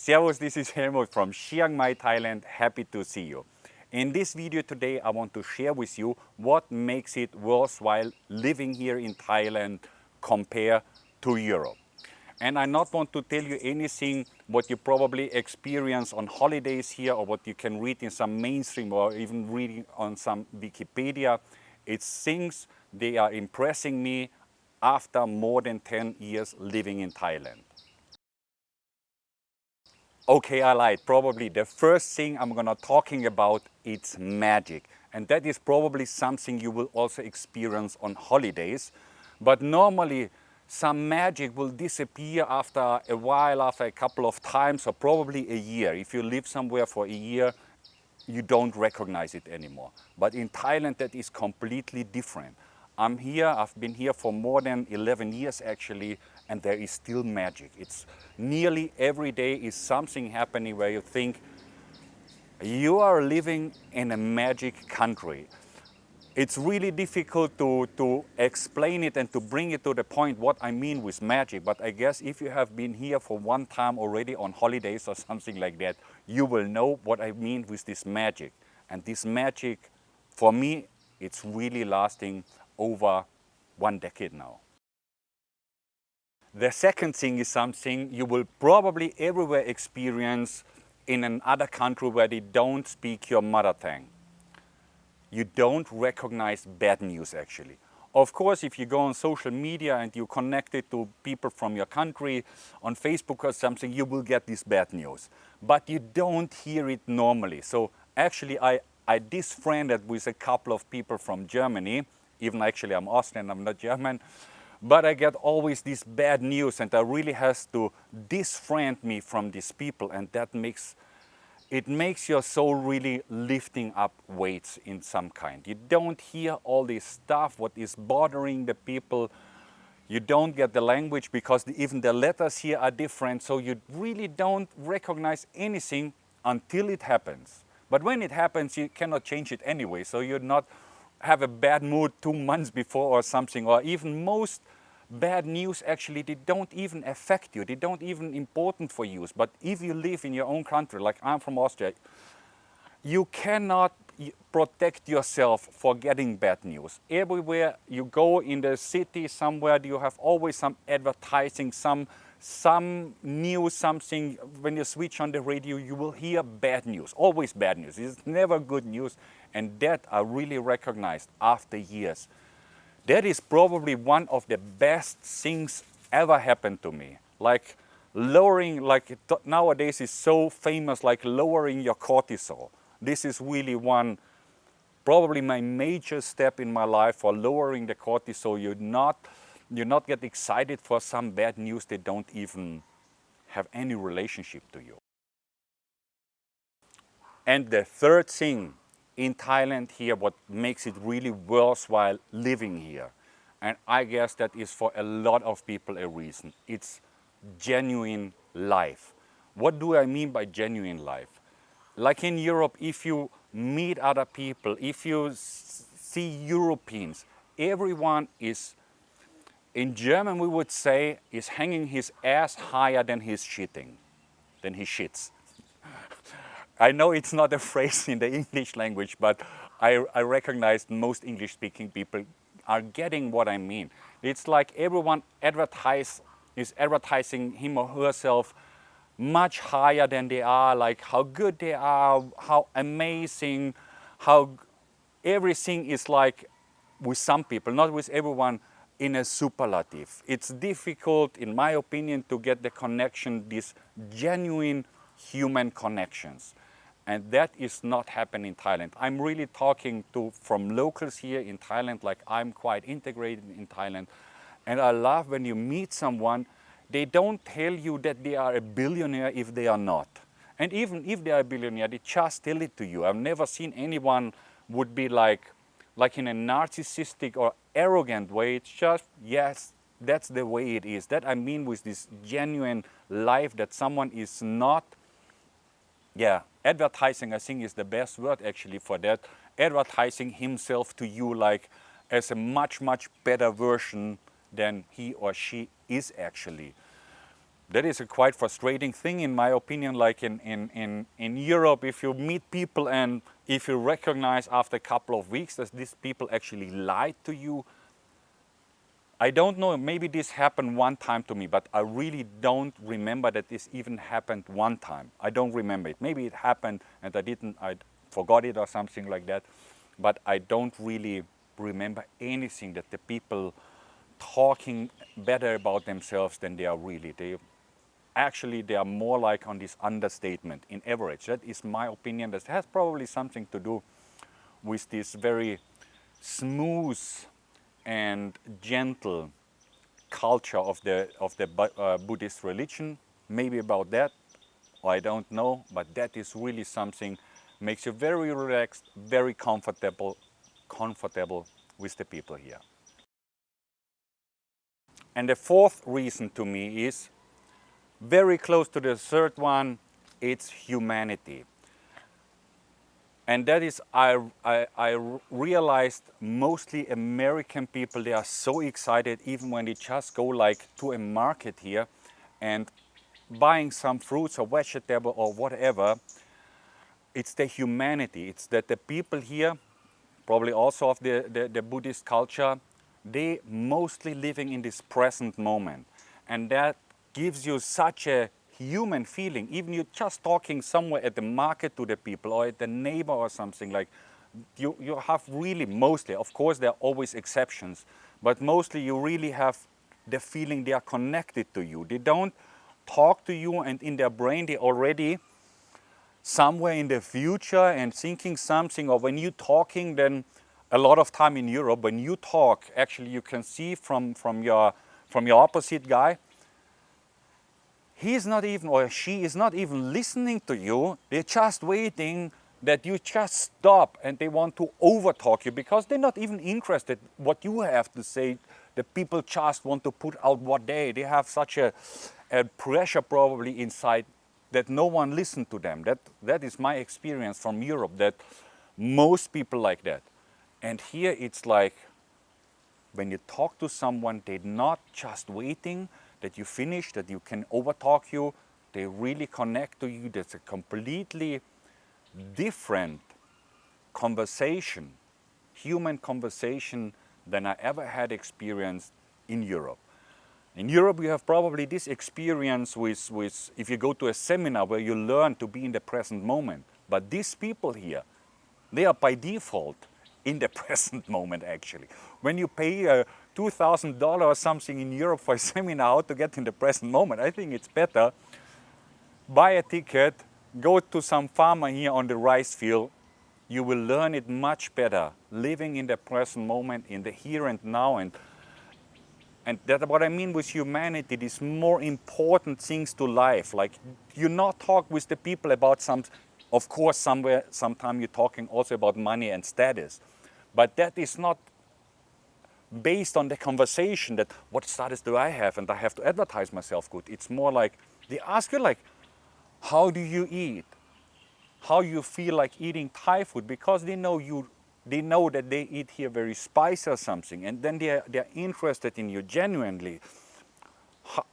Servus, this is Helmut from Chiang Mai, Thailand. Happy to see you. In this video today, I want to share with you what makes it worthwhile living here in Thailand compared to Europe. And I not want to tell you anything what you probably experience on holidays here or what you can read in some mainstream or even reading on some Wikipedia. It's things they are impressing me after more than 10 years living in Thailand. Okay, I lied. Probably the first thing I'm gonna talking about, it's magic. And that is probably something you will also experience on holidays. But normally some magic will disappear after a while, after a couple of times, or probably a year. If you live somewhere for a year, you don't recognize it anymore. But in Thailand, that is completely different. I'm here, I've been here for more than 11 years actually, and there is still magic. It's nearly every day is something happening where you think you are living in a magic country. It's really difficult to explain it and to bring it to the point what I mean with magic. But I guess if you have been here for one time already on holidays or something like that, you will know what I mean with this magic. And this magic, for me, it's really lasting over 1 decade now. The second thing is something you will probably everywhere experience in another country where they don't speak your mother tongue. You don't recognize bad news actually. Of course, if you go on social media and you connect it to people from your country on Facebook or something, you will get this bad news. But you don't hear it normally. So actually I disfriended with a couple of people from Germany. Even actually I'm Austrian, I'm not German. But I get always this bad news and I really has to disfriend me from these people, and that makes your soul really lifting up weights in some kind. You don't hear all this stuff, what is bothering the people. You don't get the language because even the letters here are different, so you really don't recognize anything until it happens. But when it happens, you cannot change it anyway, so you're not have a bad mood 2 months before or something, or even most bad news actually, they don't even affect you, they don't even important for you. But if you live in your own country, like I'm from Austria, you cannot protect yourself for getting bad news. Everywhere you go in the city somewhere, you have always some advertising, some news, something. When you switch on the radio, you will hear bad news, always bad news. It's never good news, and that I really recognized after years. That is probably one of the best things ever happened to me. Like lowering, like nowadays is so famous, like lowering your cortisol. This is really one, probably my major step in my life for lowering the cortisol. You not get excited for some bad news that don't even have any relationship to you. And the third thing in Thailand here, what makes it really worthwhile living here, and I guess that is for a lot of people a reason, it's genuine life. What do I mean by genuine life? Like in Europe, if you meet other people, if you see Europeans, everyone is, in German we would say, is hanging his ass higher than he's shitting, than he shits. I know it's not a phrase in the English language, but I recognize most English-speaking people are getting what I mean. It's like everyone is advertising him or herself much higher than they are, like how good they are, how amazing, how everything is like, with some people, not with everyone, in a superlative. It's difficult, in my opinion, to get the connection, these genuine human connections. And that is not happening in Thailand. I'm really talking from locals here in Thailand, like I'm quite integrated in Thailand. And I love when you meet someone, they don't tell you that they are a billionaire if they are not. And even if they are a billionaire, they just tell it to you. I've never seen anyone would be like in a narcissistic or arrogant way. It's just, yes, that's the way it is. That I mean with this genuine life, that someone is not, advertising, I think, is the best word actually for that. Advertising himself to you like as a much, much better version than he or she is actually. that is a quite frustrating thing in my opinion. Like in Europe, if you meet people and if you recognize after a couple of weeks that these people actually lied to you, I don't know, maybe this happened one time to me, but I really don't remember that this even happened one time. I don't remember it. Maybe it happened and I forgot it or something like that. But I don't really remember anything that the people talking better about themselves than they are really. They are more like on this understatement in average. That is my opinion. That has probably something to do with this very smooth and gentle culture of the Buddhist religion. Maybe about that, I don't know, but that is really something makes you very relaxed, very comfortable with the people here. And the fourth reason to me is very close to the third one. It's humanity. And that is, I realized mostly American people, they are so excited even when they just go like to a market here and buying some fruits or vegetable or whatever. It's the humanity. It's that the people here, probably also of the Buddhist culture, they mostly living in this present moment. And that gives you such a human feeling. Even you just talking somewhere at the market to the people or at the neighbor or something, like you have really mostly, of course there are always exceptions, but mostly you really have the feeling they are connected to you. They don't talk to you and in their brain they already somewhere in the future and thinking something, or when you talking, then a lot of time in Europe when you talk, actually you can see from your opposite guy, he's not even, or she is not even listening to you. They're just waiting that you just stop, and they want to overtalk you because they're not even interested what you have to say. The people just want to put out what they have such a pressure probably inside that no one listens to them. That is my experience from Europe, that most people like that. And here it's like when you talk to someone, they're not just waiting that you finish, that you can overtalk you. They really connect to you. That's a completely different conversation, human conversation, than I ever had experienced in Europe. In Europe, you have probably this experience with if you go to a seminar where you learn to be in the present moment. But these people here, they are by default in the present moment actually. When you pay $2,000 or something in Europe for a seminar how to get in the present moment, I think it's better buy a ticket, go to some farmer here on the rice field. You will learn it much better, living in the present moment, in the here and now. And that's what I mean with humanity, these more important things to life. Like you not talk with the people about some, of course, sometime you're talking also about money and status. But that is not based on the conversation that what status do I have and I have to advertise myself good. It's more like they ask you like, how do you eat? How you feel like eating Thai food, because they know that they eat here very spicy or something, and then they're interested in you genuinely.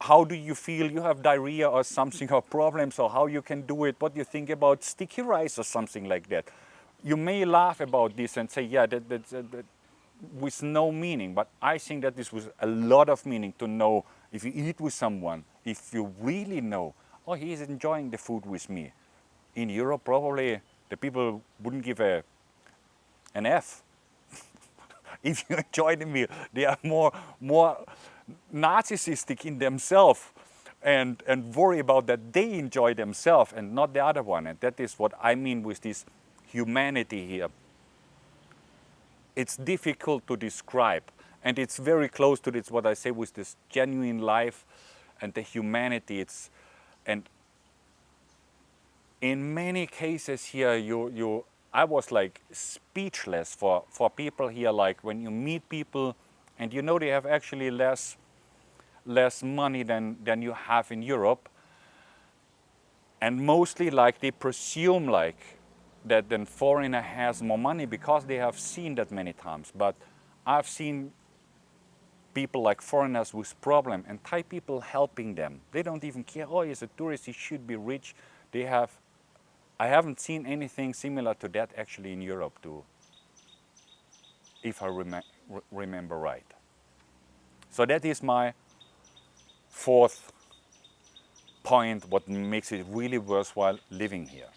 How do you feel? You have diarrhea or something or problems, or how you can do it? What do you think about sticky rice or something like that? You may laugh about this and say, yeah, that's with no meaning, but I think that this was a lot of meaning to know if you eat with someone, if you really know, oh, he is enjoying the food with me. In Europe, probably the people wouldn't give an F if you enjoy the meal. They are more narcissistic in themselves and worry about that they enjoy themselves and not the other one. And that is what I mean with this humanity here. It's difficult to describe, and it's very close to this, what I say with this genuine life and the humanity. And in many cases here, I was like speechless for people here. Like when you meet people and you know they have actually less money than you have in Europe, and mostly like they presume like that the foreigner has more money because they have seen that many times. But I've seen people like foreigners with problem, and Thai people helping them. They don't even care, oh, he's a tourist, he should be rich. I haven't seen anything similar to that actually in Europe too, if I remember right. So that is my fourth point, what makes it really worthwhile living here.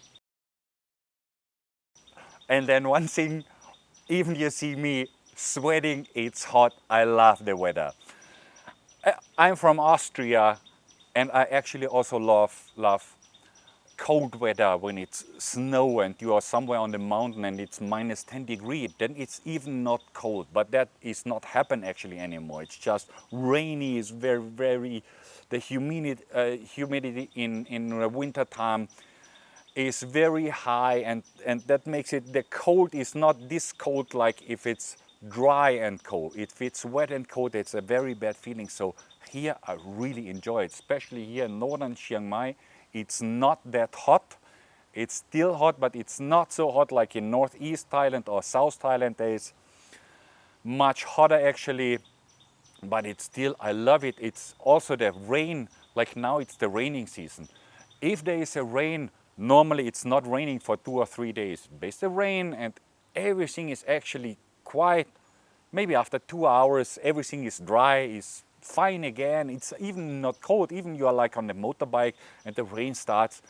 And then one thing, even you see me sweating, it's hot, I love the weather. I'm from Austria, and I actually also love cold weather when it's snow and you are somewhere on the mountain and it's minus 10 degrees, then it's even not cold. But that is not happen actually anymore. It's just rainy, it's very, the humidity in the winter time is very high, and that makes it, the cold is not this cold like if it's dry and cold. If it's wet and cold, it's a very bad feeling. So here I really enjoy it, especially here in northern Chiang Mai. It's not that hot. It's still hot, but it's not so hot like in northeast Thailand or south Thailand. There is much hotter actually, but it's still, I love it. It's also the rain, like now it's the raining season. If there is a rain, normally it's not raining for 2 or 3 days. There's the rain and everything is actually quiet. Maybe after 2 hours, everything is dry, is fine again. It's even not cold. Even you are like on the motorbike and the rain starts,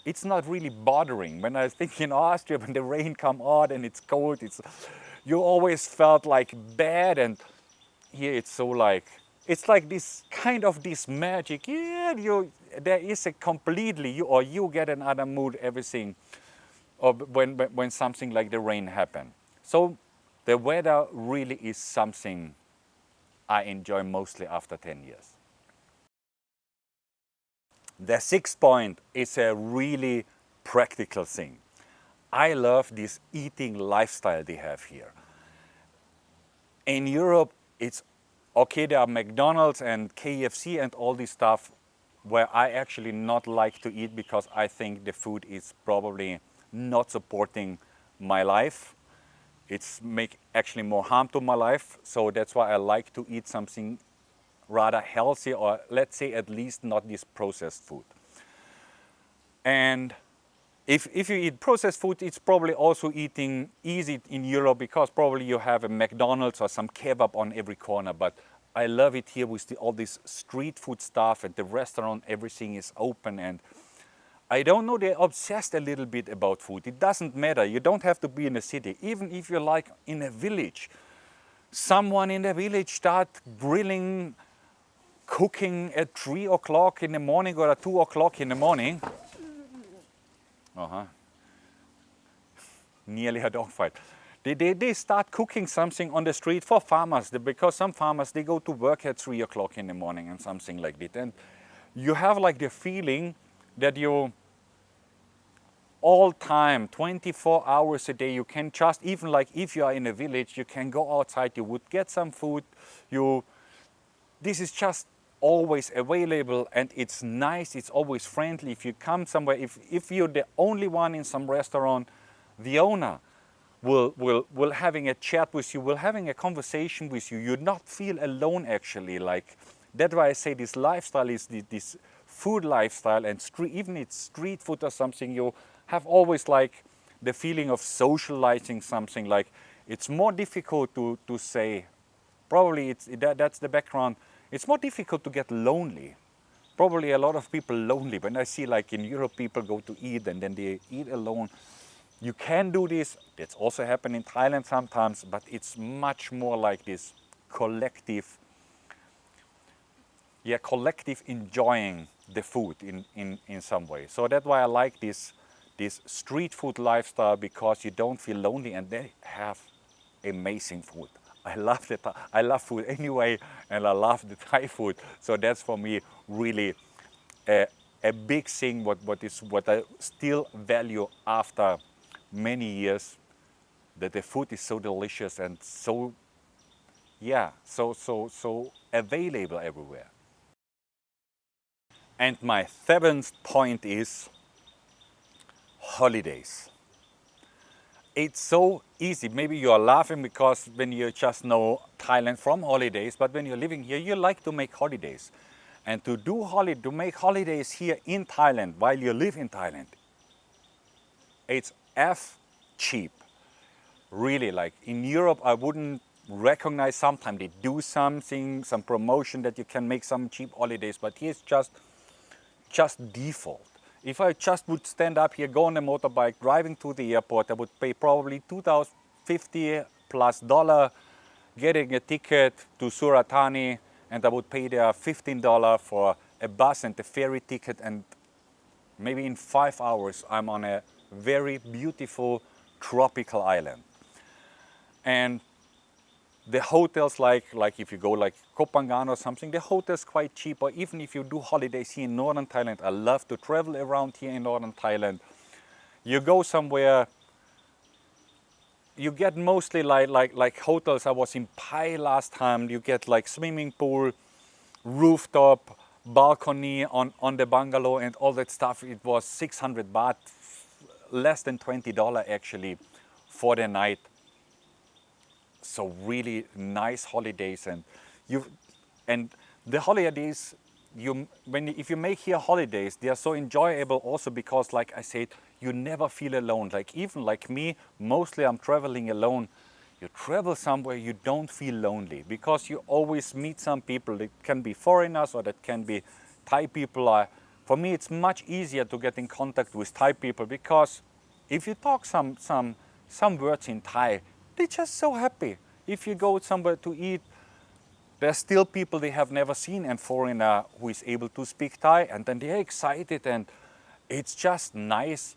it's not really bothering. When I think in Austria, when the rain come out and it's cold, you always felt like bad. And here it's so like, it's like this kind of this magic. Yeah, there is a completely, you get another mood, everything, or when something like the rain happen. So the weather really is something I enjoy mostly after 10 years. The sixth point is a really practical thing. I love this eating lifestyle they have here. In Europe, it's okay, there are McDonald's and KFC and all this stuff where I actually not like to eat because I think the food is probably not supporting my life. It's make actually more harm to my life. So that's why I like to eat something rather healthy, or let's say at least not this processed food. And if you eat processed food, it's probably also eating easy in Europe because probably you have a McDonald's or some kebab on every corner. But I love it here with all this street food stuff and the restaurant, everything is open. And I don't know, they're obsessed a little bit about food. It doesn't matter. You don't have to be in a city. Even if you're like in a village, someone in the village start grilling, cooking at 3 o'clock in the morning or at 2 o'clock in the morning. Nearly a dog fight. They start cooking something on the street for farmers, because some farmers, they go to work at 3 o'clock in the morning and something like that. And you have like the feeling that you all time, 24 hours a day, you can just, even like if you are in a village, you can go outside, you would get some food, this is just always available, and it's nice, it's always friendly. If you come somewhere, if you're the only one in some restaurant, the owner will having a chat with you, will having a conversation with you. You not feel alone actually. Like that's why I say this lifestyle is this food lifestyle, and even it's street food or something, you have always like the feeling of socializing something. Like it's more difficult to say, probably that's the background. It's more difficult to get lonely. Probably a lot of people lonely. When I see like in Europe people go to eat and then they eat alone. You can do this. That's also happened in Thailand sometimes, but it's much more like this collective enjoying the food in some way. So that's why I like this street food lifestyle, because you don't feel lonely and they have amazing food. I love food anyway, and I love the Thai food. So that's for me really a big thing. What I still value after many years, that the food is so delicious and so available everywhere. And my seventh point is holidays. It's so easy. Maybe you are laughing because when you just know Thailand from holidays, but when you're living here, you like to make holidays. And to make holidays here in Thailand while you live in Thailand, it's cheap. Really, like in Europe, I wouldn't recognize. Sometimes they do something, some promotion that you can make some cheap holidays, but here's just default. If I just would stand up here, go on a motorbike, driving to the airport, I would pay probably $2,050 plus dollar, getting a ticket to Suratani, and I would pay there $15 for a bus and a ferry ticket, and maybe in 5 hours I'm on a very beautiful tropical island. And the hotels, like if you go like Kopangan or something, the hotel's quite cheap. Or even if you do holidays here in northern Thailand, I love to travel around here in northern Thailand. You go somewhere, you get mostly like hotels. I was in Pai last time. You get like swimming pool, rooftop, balcony on the bungalow and all that stuff. It was 600 baht, less than $20 actually for the night. So really nice holidays, and the holidays if you make here holidays, they are so enjoyable also because, like I said, you never feel alone. Like even like me, mostly I'm traveling alone. You travel somewhere, you don't feel lonely because you always meet some people. That can be foreigners or that can be Thai people. For me, it's much easier to get in contact with Thai people because if you talk some words in Thai, they're just so happy. If you go somewhere to eat, there's still people they have never seen and foreigner who is able to speak Thai, and then they're excited and it's just nice.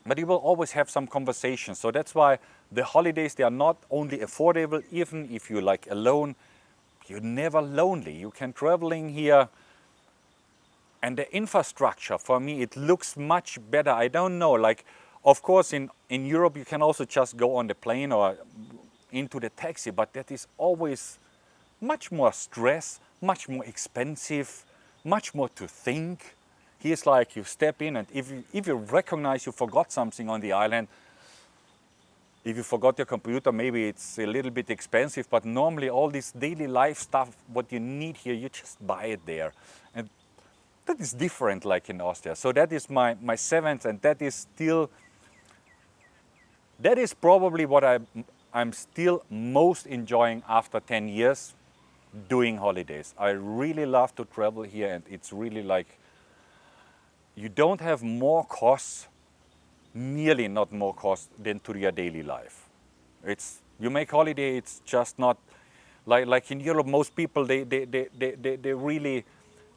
But you will always have some conversations. So that's why the holidays, they are not only affordable, even if you like alone, you're never lonely. You can traveling here. And the infrastructure, for me, it looks much better. I don't know, like, of course, in Europe, you can also just go on the plane or into the taxi, but that is always much more stress, much more expensive, much more to think. Here's like you step in, and if you recognize you forgot something on the island, if you forgot your computer, maybe it's a little bit expensive, but normally all this daily life stuff, what you need here, you just buy it there. And that is different like in Austria. So that is my seventh, and that is probably what I'm still most enjoying after 10 years doing holidays. I really love to travel here, and it's really like you don't have more costs, nearly not more costs than to your daily life. You make holiday, it's just not like in Europe. Most people they really,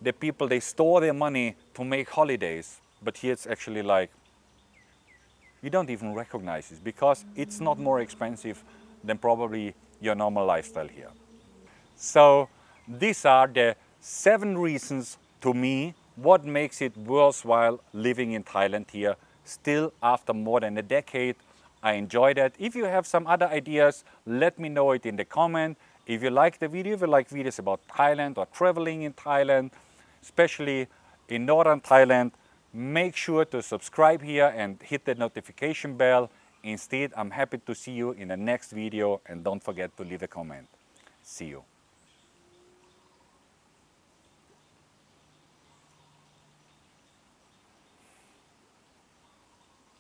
the people, they store their money to make holidays, but here it's actually like you don't even recognize it because it's not more expensive than probably your normal lifestyle here. So these are the 7 reasons to me what makes it worthwhile living in Thailand here. Still, after more than a decade, I enjoy that. If you have some other ideas, let me know it in the comment. If you like the video, if you like videos about Thailand or traveling in Thailand, especially in northern Thailand, make sure to subscribe here and hit the notification bell. Instead, I'm happy to see you in the next video, and don't forget to leave a comment. See you.